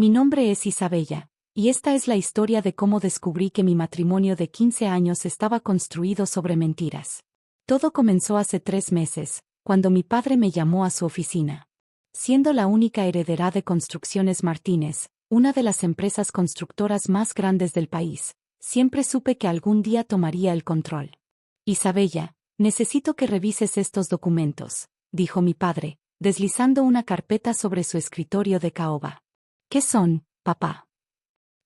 Mi nombre es Isabella, y esta es la historia de cómo descubrí que mi matrimonio de 15 años estaba construido sobre mentiras. Todo comenzó hace 3 meses, cuando mi padre me llamó a su oficina. Siendo la única heredera de Construcciones Martínez, una de las empresas constructoras más grandes del país, siempre supe que algún día tomaría el control. Isabella, necesito que revises estos documentos, dijo mi padre, deslizando una carpeta sobre su escritorio de caoba. ¿Qué son, papá?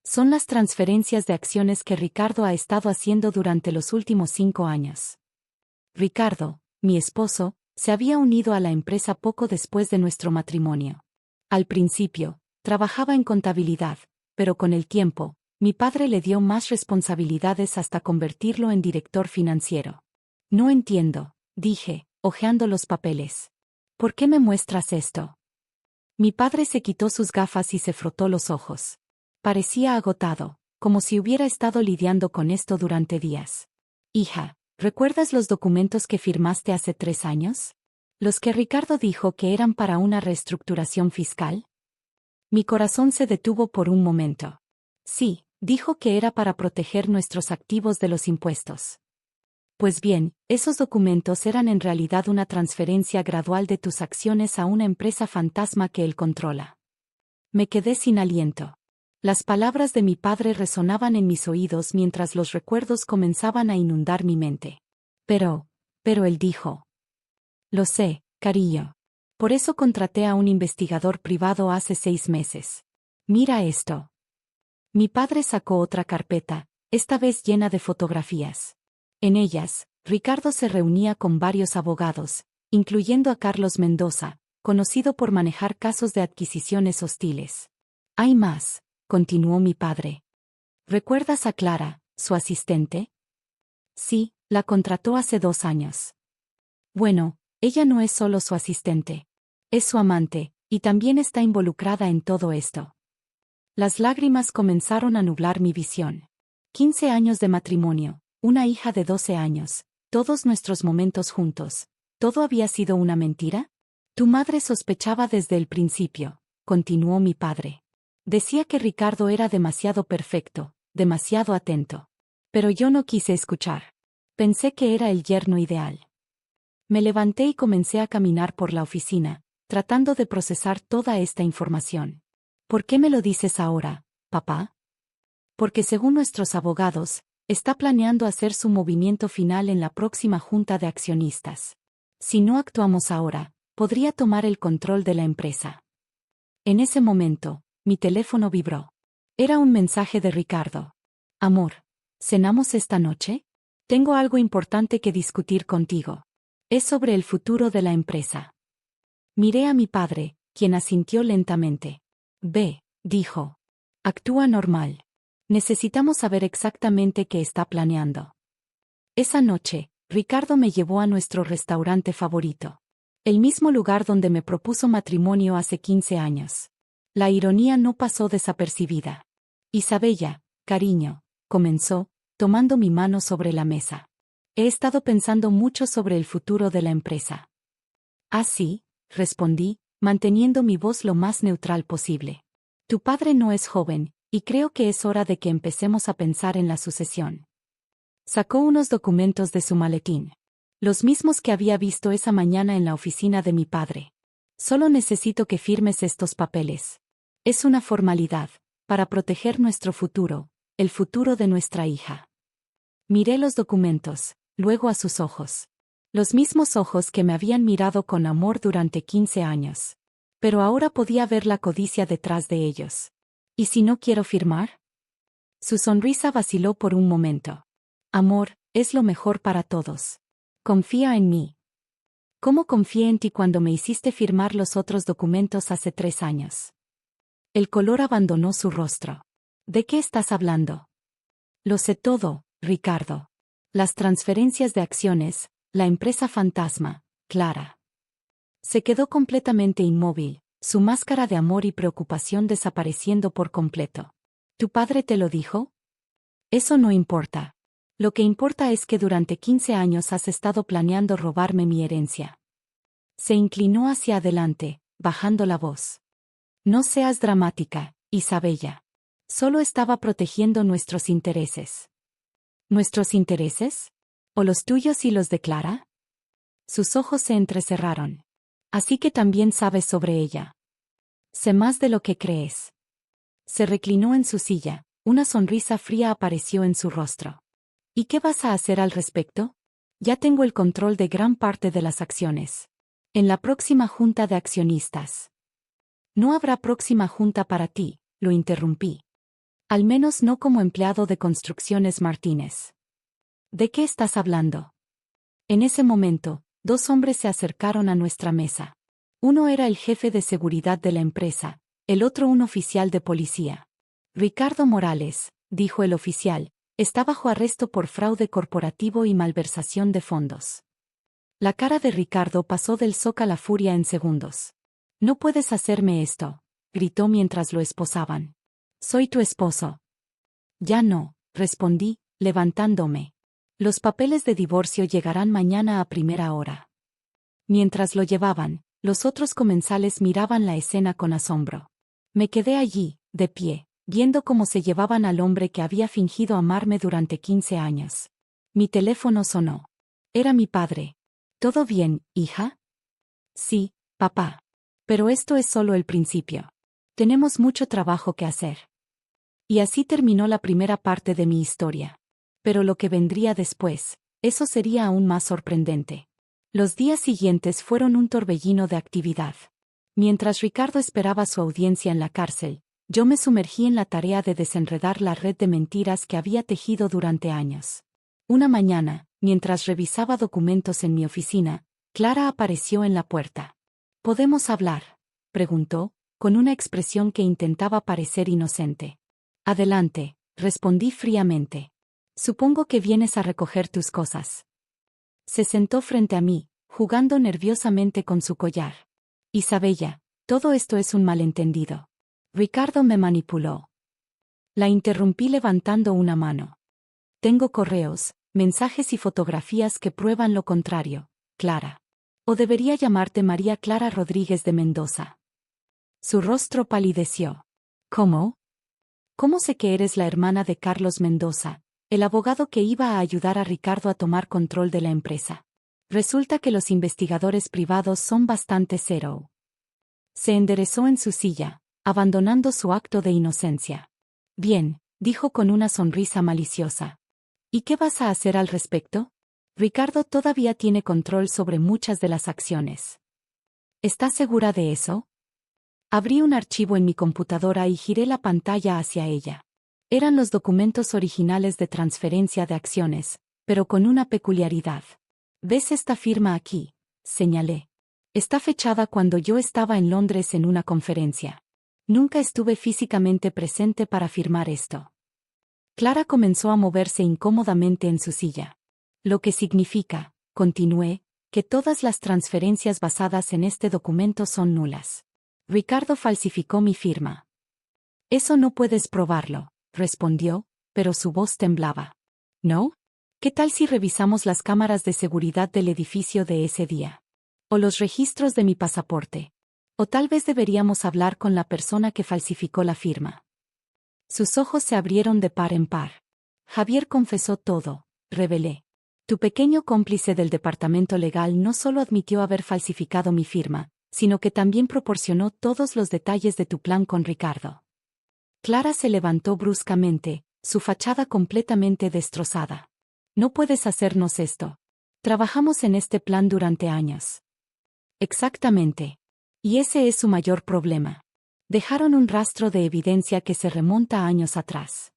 Son las transferencias de acciones que Ricardo ha estado haciendo durante los últimos 5 años. Ricardo, mi esposo, se había unido a la empresa poco después de nuestro matrimonio. Al principio, trabajaba en contabilidad, pero con el tiempo, mi padre le dio más responsabilidades hasta convertirlo en director financiero. No entiendo, dije, hojeando los papeles. ¿Por qué me muestras esto? Mi padre se quitó sus gafas y se frotó los ojos. Parecía agotado, como si hubiera estado lidiando con esto durante días. Hija, ¿recuerdas los documentos que firmaste hace 3 años? Los que Ricardo dijo que eran para una reestructuración fiscal. Mi corazón se detuvo por un momento. Sí, dijo que era para proteger nuestros activos de los impuestos. Pues bien, esos documentos eran en realidad una transferencia gradual de tus acciones a una empresa fantasma que él controla. Me quedé sin aliento. Las palabras de mi padre resonaban en mis oídos mientras los recuerdos comenzaban a inundar mi mente. Pero él dijo. Lo sé, cariño. Por eso contraté a un investigador privado hace 6 meses. Mira esto. Mi padre sacó otra carpeta, esta vez llena de fotografías. En ellas, Ricardo se reunía con varios abogados, incluyendo a Carlos Mendoza, conocido por manejar casos de adquisiciones hostiles. Hay más, continuó mi padre. ¿Recuerdas a Clara, su asistente? Sí, la contrató hace 2 años. Bueno, ella no es solo su asistente. Es su amante, y también está involucrada en todo esto. Las lágrimas comenzaron a nublar mi visión. 15 años de matrimonio, una hija de 12 años, todos nuestros momentos juntos. ¿Todo había sido una mentira? Tu madre sospechaba desde el principio, continuó mi padre. Decía que Ricardo era demasiado perfecto, demasiado atento. Pero yo no quise escuchar. Pensé que era el yerno ideal. Me levanté y comencé a caminar por la oficina, tratando de procesar toda esta información. ¿Por qué me lo dices ahora, papá? Porque según nuestros abogados, está planeando hacer su movimiento final en la próxima junta de accionistas. Si no actuamos ahora, podría tomar el control de la empresa. En ese momento, mi teléfono vibró. Era un mensaje de Ricardo. Amor, ¿cenamos esta noche? Tengo algo importante que discutir contigo. Es sobre el futuro de la empresa. Miré a mi padre, quien asintió lentamente. Ve, dijo. Actúa normal. Necesitamos saber exactamente qué está planeando. Esa noche, Ricardo me llevó a nuestro restaurante favorito. El mismo lugar donde me propuso matrimonio hace 15 años. La ironía no pasó desapercibida. Isabella, cariño, comenzó, tomando mi mano sobre la mesa. He estado pensando mucho sobre el futuro de la empresa. Ah, sí, respondí, manteniendo mi voz lo más neutral posible. Tu padre no es joven, y creo que es hora de que empecemos a pensar en la sucesión. Sacó unos documentos de su maletín. Los mismos que había visto esa mañana en la oficina de mi padre. Solo necesito que firmes estos papeles. Es una formalidad, para proteger nuestro futuro, el futuro de nuestra hija. Miré los documentos, luego a sus ojos. Los mismos ojos que me habían mirado con amor durante 15 años. Pero ahora podía ver la codicia detrás de ellos. ¿Y si no quiero firmar? Su sonrisa vaciló por un momento. Amor, es lo mejor para todos. Confía en mí. ¿Cómo confié en ti cuando me hiciste firmar los otros documentos hace 3 años? El color abandonó su rostro. ¿De qué estás hablando? Lo sé todo, Ricardo. Las transferencias de acciones, la empresa fantasma, Clara. Se quedó completamente inmóvil, su máscara de amor y preocupación desapareciendo por completo. ¿Tu padre te lo dijo? Eso no importa. Lo que importa es que durante 15 años has estado planeando robarme mi herencia. Se inclinó hacia adelante, bajando la voz. No seas dramática, Isabella. Solo estaba protegiendo nuestros intereses. ¿Nuestros intereses? ¿O los tuyos y los de Clara? Sus ojos se entrecerraron. Así que también sabes sobre ella. Sé más de lo que crees. Se reclinó en su silla, una sonrisa fría apareció en su rostro. ¿Y qué vas a hacer al respecto? Ya tengo el control de gran parte de las acciones. En la próxima junta de accionistas. No habrá próxima junta para ti, lo interrumpí. Al menos no como empleado de Construcciones Martínez. ¿De qué estás hablando? En ese momento, dos hombres se acercaron a nuestra mesa. Uno era el jefe de seguridad de la empresa, el otro un oficial de policía. Ricardo Morales, dijo el oficial, está bajo arresto por fraude corporativo y malversación de fondos. La cara de Ricardo pasó del shock a la furia en segundos. No puedes hacerme esto, gritó mientras lo esposaban. Soy tu esposo. Ya no, respondí, levantándome. Los papeles de divorcio llegarán mañana a primera hora. Mientras lo llevaban, los otros comensales miraban la escena con asombro. Me quedé allí, de pie, viendo cómo se llevaban al hombre que había fingido amarme durante 15 años. Mi teléfono sonó. Era mi padre. ¿Todo bien, hija? Sí, papá. Pero esto es solo el principio. Tenemos mucho trabajo que hacer. Y así terminó la primera parte de mi historia. Pero lo que vendría después, eso sería aún más sorprendente. Los días siguientes fueron un torbellino de actividad. Mientras Ricardo esperaba su audiencia en la cárcel, yo me sumergí en la tarea de desenredar la red de mentiras que había tejido durante años. Una mañana, mientras revisaba documentos en mi oficina, Clara apareció en la puerta. ¿Podemos hablar?, preguntó, con una expresión que intentaba parecer inocente. Adelante, respondí fríamente. Supongo que vienes a recoger tus cosas. Se sentó frente a mí, jugando nerviosamente con su collar. Isabella, todo esto es un malentendido. Ricardo me manipuló. La interrumpí levantando una mano. Tengo correos, mensajes y fotografías que prueban lo contrario, Clara. O debería llamarte María Clara Rodríguez de Mendoza. Su rostro palideció. ¿Cómo? ¿Cómo sé que eres la hermana de Carlos Mendoza, el abogado que iba a ayudar a Ricardo a tomar control de la empresa? Resulta que los investigadores privados son bastante cero. Se enderezó en su silla, abandonando su acto de inocencia. Bien, dijo con una sonrisa maliciosa. ¿Y qué vas a hacer al respecto? Ricardo todavía tiene control sobre muchas de las acciones. ¿Estás segura de eso? Abrí un archivo en mi computadora y giré la pantalla hacia ella. Eran los documentos originales de transferencia de acciones, pero con una peculiaridad. ¿Ves esta firma aquí?, señalé. Está fechada cuando yo estaba en Londres en una conferencia. Nunca estuve físicamente presente para firmar esto. Clara comenzó a moverse incómodamente en su silla. Lo que significa, continué, que todas las transferencias basadas en este documento son nulas. Ricardo falsificó mi firma. Eso no puedes probarlo, respondió, pero su voz temblaba. ¿No? ¿Qué tal si revisamos las cámaras de seguridad del edificio de ese día? O los registros de mi pasaporte. O tal vez deberíamos hablar con la persona que falsificó la firma. Sus ojos se abrieron de par en par. Javier confesó todo, revelé. Tu pequeño cómplice del departamento legal no solo admitió haber falsificado mi firma, sino que también proporcionó todos los detalles de tu plan con Ricardo. Clara se levantó bruscamente, su fachada completamente destrozada. No puedes hacernos esto. Trabajamos en este plan durante años. Exactamente. Y ese es su mayor problema. Dejaron un rastro de evidencia que se remonta a años atrás.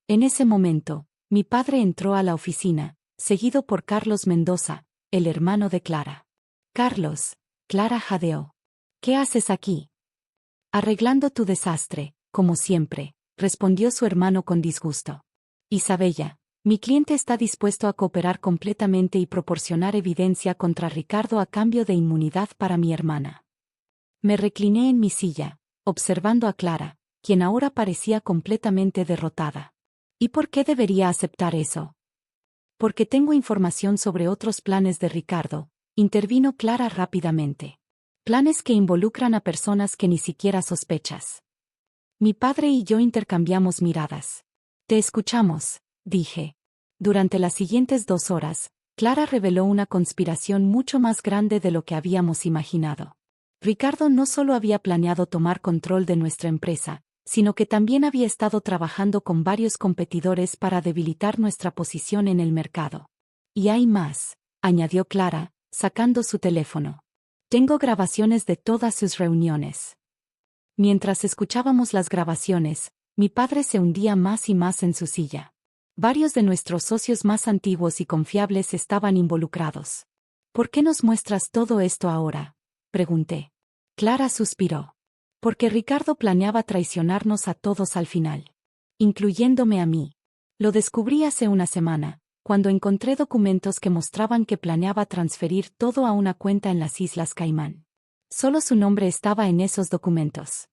En ese momento, mi padre entró a la oficina, seguido por Carlos Mendoza, el hermano de Clara. Carlos, Clara jadeó. ¿Qué haces aquí? Arreglando tu desastre, como siempre, respondió su hermano con disgusto. Isabella, mi cliente está dispuesto a cooperar completamente y proporcionar evidencia contra Ricardo a cambio de inmunidad para mi hermana. Me recliné en mi silla, observando a Clara, quien ahora parecía completamente derrotada. ¿Y por qué debería aceptar eso? Porque tengo información sobre otros planes de Ricardo, intervino Clara rápidamente. Planes que involucran a personas que ni siquiera sospechas. Mi padre y yo intercambiamos miradas. Te escuchamos, dije. Durante las siguientes 2 horas, Clara reveló una conspiración mucho más grande de lo que habíamos imaginado. Ricardo no solo había planeado tomar control de nuestra empresa, sino que también había estado trabajando con varios competidores para debilitar nuestra posición en el mercado. Y hay más, añadió Clara, sacando su teléfono. Tengo grabaciones de todas sus reuniones. Mientras escuchábamos las grabaciones, mi padre se hundía más y más en su silla. Varios de nuestros socios más antiguos y confiables estaban involucrados. ¿Por qué nos muestras todo esto ahora?, pregunté. Clara suspiró. Porque Ricardo planeaba traicionarnos a todos al final. Incluyéndome a mí. Lo descubrí hace una semana, cuando encontré documentos que mostraban que planeaba transferir todo a una cuenta en las Islas Caimán. Solo su nombre estaba en esos documentos.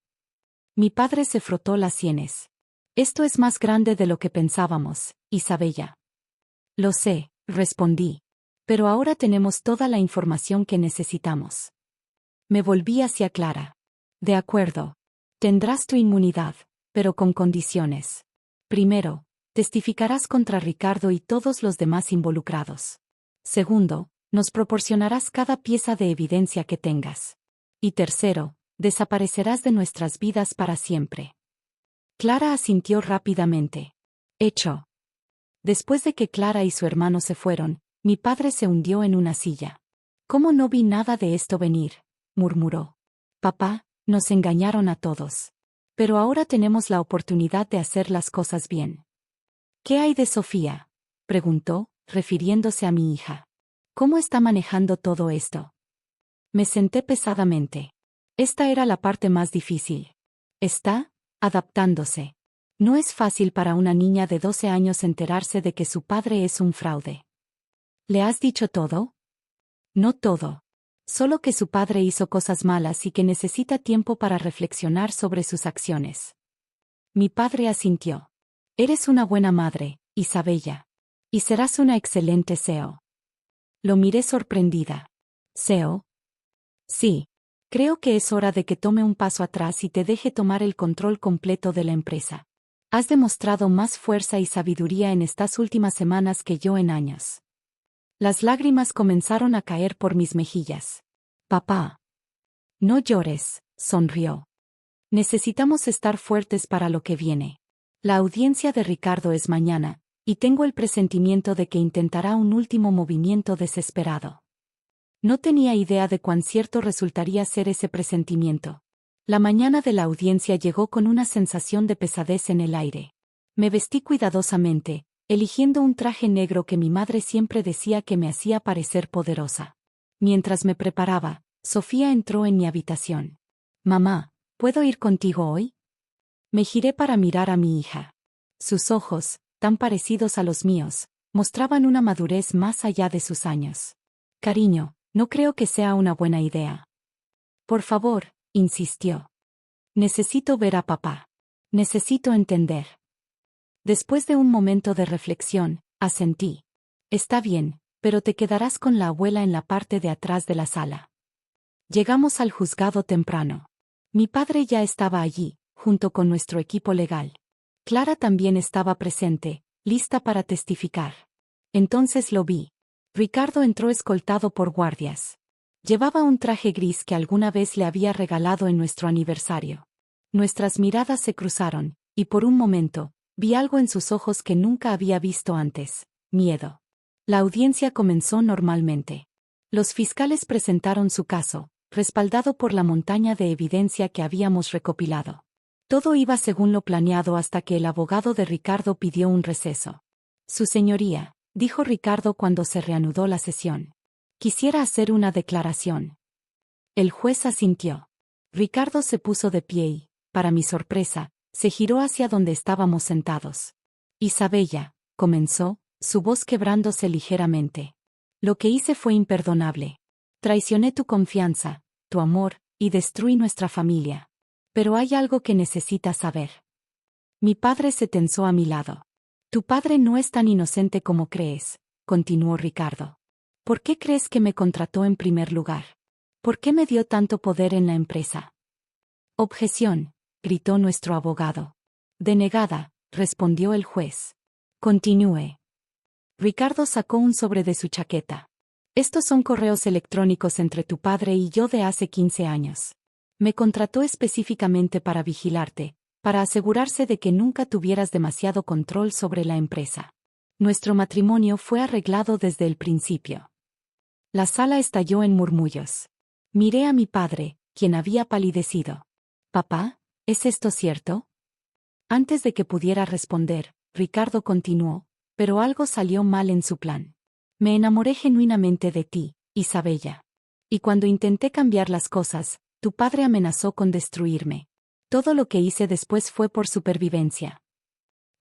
Mi padre se frotó las sienes. Esto es más grande de lo que pensábamos, Isabella. Lo sé, respondí. Pero ahora tenemos toda la información que necesitamos. Me volví hacia Clara. De acuerdo. Tendrás tu inmunidad, pero con condiciones. Primero, testificarás contra Ricardo y todos los demás involucrados. Segundo, nos proporcionarás cada pieza de evidencia que tengas. Y tercero, desaparecerás de nuestras vidas para siempre. Clara asintió rápidamente. Hecho. Después de que Clara y su hermano se fueron, mi padre se hundió en una silla. ¿Cómo no vi nada de esto venir?, murmuró. Papá, nos engañaron a todos. Pero ahora tenemos la oportunidad de hacer las cosas bien. ¿Qué hay de Sofía?, preguntó, refiriéndose a mi hija. ¿Cómo está manejando todo esto? Me senté pesadamente. Esta era la parte más difícil. Está adaptándose. No es fácil para una niña de 12 años enterarse de que su padre es un fraude. ¿Le has dicho todo? No todo. Solo que su padre hizo cosas malas y que necesita tiempo para reflexionar sobre sus acciones. Mi padre asintió. Eres una buena madre, Isabella. Y serás una excelente CEO. Lo miré sorprendida. ¿CEO? Sí. Creo que es hora de que tome un paso atrás y te deje tomar el control completo de la empresa. Has demostrado más fuerza y sabiduría en estas últimas semanas que yo en años. Las lágrimas comenzaron a caer por mis mejillas. Papá. No llores, sonrió. Necesitamos estar fuertes para lo que viene. La audiencia de Ricardo es mañana, y tengo el presentimiento de que intentará un último movimiento desesperado. No tenía idea de cuán cierto resultaría ser ese presentimiento. La mañana de la audiencia llegó con una sensación de pesadez en el aire. Me vestí cuidadosamente, eligiendo un traje negro que mi madre siempre decía que me hacía parecer poderosa. Mientras me preparaba, Sofía entró en mi habitación. Mamá, ¿puedo ir contigo hoy? Me giré para mirar a mi hija. Sus ojos, tan parecidos a los míos, mostraban una madurez más allá de sus años. Cariño, no creo que sea una buena idea. Por favor, insistió. Necesito ver a papá. Necesito entender. Después de un momento de reflexión, asentí. Está bien, pero te quedarás con la abuela en la parte de atrás de la sala. Llegamos al juzgado temprano. Mi padre ya estaba allí, junto con nuestro equipo legal. Clara también estaba presente, lista para testificar. Entonces lo vi. Ricardo entró escoltado por guardias. Llevaba un traje gris que alguna vez le había regalado en nuestro aniversario. Nuestras miradas se cruzaron, y por un momento, vi algo en sus ojos que nunca había visto antes: miedo. La audiencia comenzó normalmente. Los fiscales presentaron su caso, respaldado por la montaña de evidencia que habíamos recopilado. Todo iba según lo planeado hasta que el abogado de Ricardo pidió un receso. Su señoría, dijo Ricardo cuando se reanudó la sesión. Quisiera hacer una declaración. El juez asintió. Ricardo se puso de pie y, para mi sorpresa, se giró hacia donde estábamos sentados. Isabella, comenzó, su voz quebrándose ligeramente. Lo que hice fue imperdonable. Traicioné tu confianza, tu amor, y destruí nuestra familia. Pero hay algo que necesitas saber. Mi padre se tensó a mi lado. Tu padre no es tan inocente como crees, continuó Ricardo. ¿Por qué crees que me contrató en primer lugar? ¿Por qué me dio tanto poder en la empresa? Objeción, gritó nuestro abogado. Denegada, respondió el juez. Continúe. Ricardo sacó un sobre de su chaqueta. Estos son correos electrónicos entre tu padre y yo de hace 15 años. Me contrató específicamente para vigilarte, para asegurarse de que nunca tuvieras demasiado control sobre la empresa. Nuestro matrimonio fue arreglado desde el principio. La sala estalló en murmullos. Miré a mi padre, quien había palidecido. Papá, ¿es esto cierto? Antes de que pudiera responder, Ricardo continuó, pero algo salió mal en su plan. Me enamoré genuinamente de ti, Isabella. Y cuando intenté cambiar las cosas, tu padre amenazó con destruirme. Todo lo que hice después fue por supervivencia.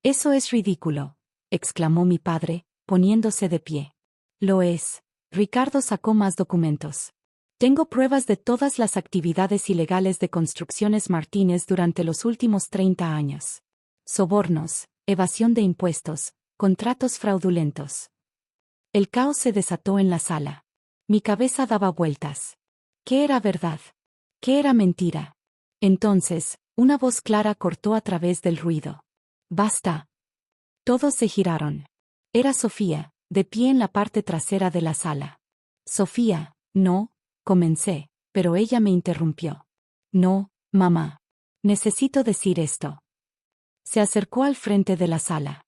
Eso es ridículo, exclamó mi padre, poniéndose de pie. Lo es. Ricardo sacó más documentos. Tengo pruebas de todas las actividades ilegales de Construcciones Martínez durante los últimos 30 años. Sobornos, evasión de impuestos, contratos fraudulentos. El caos se desató en la sala. Mi cabeza daba vueltas. ¿Qué era verdad? ¿Qué era mentira? Entonces, una voz clara cortó a través del ruido. ¡Basta! Todos se giraron. Era Sofía, de pie en la parte trasera de la sala. Sofía, no, comencé, pero ella me interrumpió. No, mamá. Necesito decir esto. Se acercó al frente de la sala.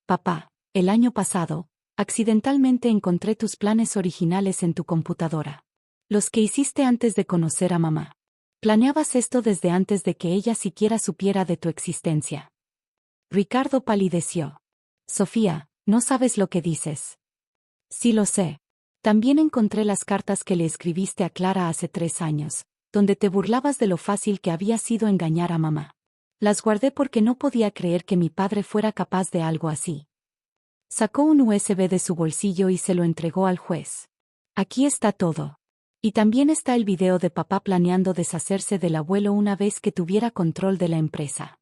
Papá, el año pasado, accidentalmente encontré tus planes originales en tu computadora. Los que hiciste antes de conocer a mamá. Planeabas esto desde antes de que ella siquiera supiera de tu existencia. Ricardo palideció. Sofía, no sabes lo que dices. Sí lo sé. También encontré las cartas que le escribiste a Clara hace 3 años, donde te burlabas de lo fácil que había sido engañar a mamá. Las guardé porque no podía creer que mi padre fuera capaz de algo así. Sacó un USB de su bolsillo y se lo entregó al juez. Aquí está todo. Y también está el video de papá planeando deshacerse del abuelo una vez que tuviera control de la empresa.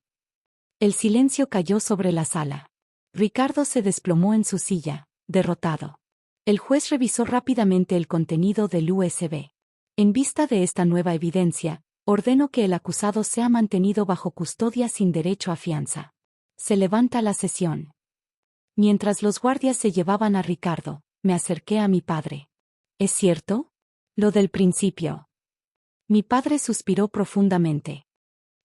El silencio cayó sobre la sala. Ricardo se desplomó en su silla, derrotado. El juez revisó rápidamente el contenido del USB. En vista de esta nueva evidencia, ordeno que el acusado sea mantenido bajo custodia sin derecho a fianza. Se levanta la sesión. Mientras los guardias se llevaban a Ricardo, me acerqué a mi padre. ¿Es cierto? Lo del principio. Mi padre suspiró profundamente.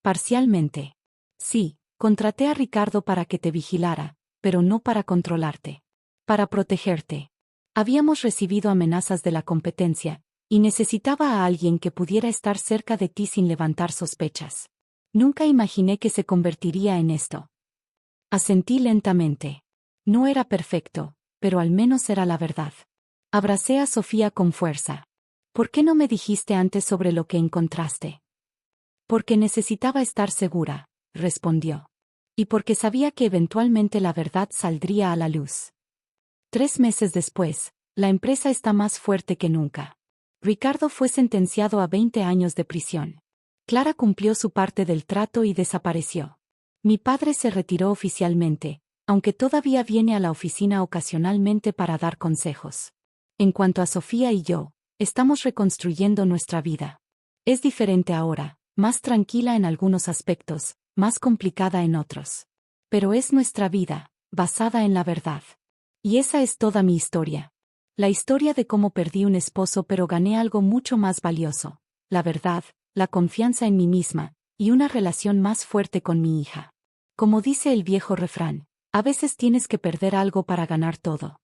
Parcialmente. Sí, contraté a Ricardo para que te vigilara, pero no para controlarte. Para protegerte. Habíamos recibido amenazas de la competencia, y necesitaba a alguien que pudiera estar cerca de ti sin levantar sospechas. Nunca imaginé que se convertiría en esto. Asentí lentamente. No era perfecto, pero al menos era la verdad. Abracé a Sofía con fuerza. ¿Por qué no me dijiste antes sobre lo que encontraste? Porque necesitaba estar segura, respondió. Y porque sabía que eventualmente la verdad saldría a la luz. 3 meses después, la empresa está más fuerte que nunca. Ricardo fue sentenciado a 20 años de prisión. Clara cumplió su parte del trato y desapareció. Mi padre se retiró oficialmente, aunque todavía viene a la oficina ocasionalmente para dar consejos. En cuanto a Sofía y yo, estamos reconstruyendo nuestra vida. Es diferente ahora, más tranquila en algunos aspectos, más complicada en otros. Pero es nuestra vida, basada en la verdad. Y esa es toda mi historia. La historia de cómo perdí un esposo pero gané algo mucho más valioso, la verdad, la confianza en mí misma, y una relación más fuerte con mi hija. Como dice el viejo refrán, a veces tienes que perder algo para ganar todo.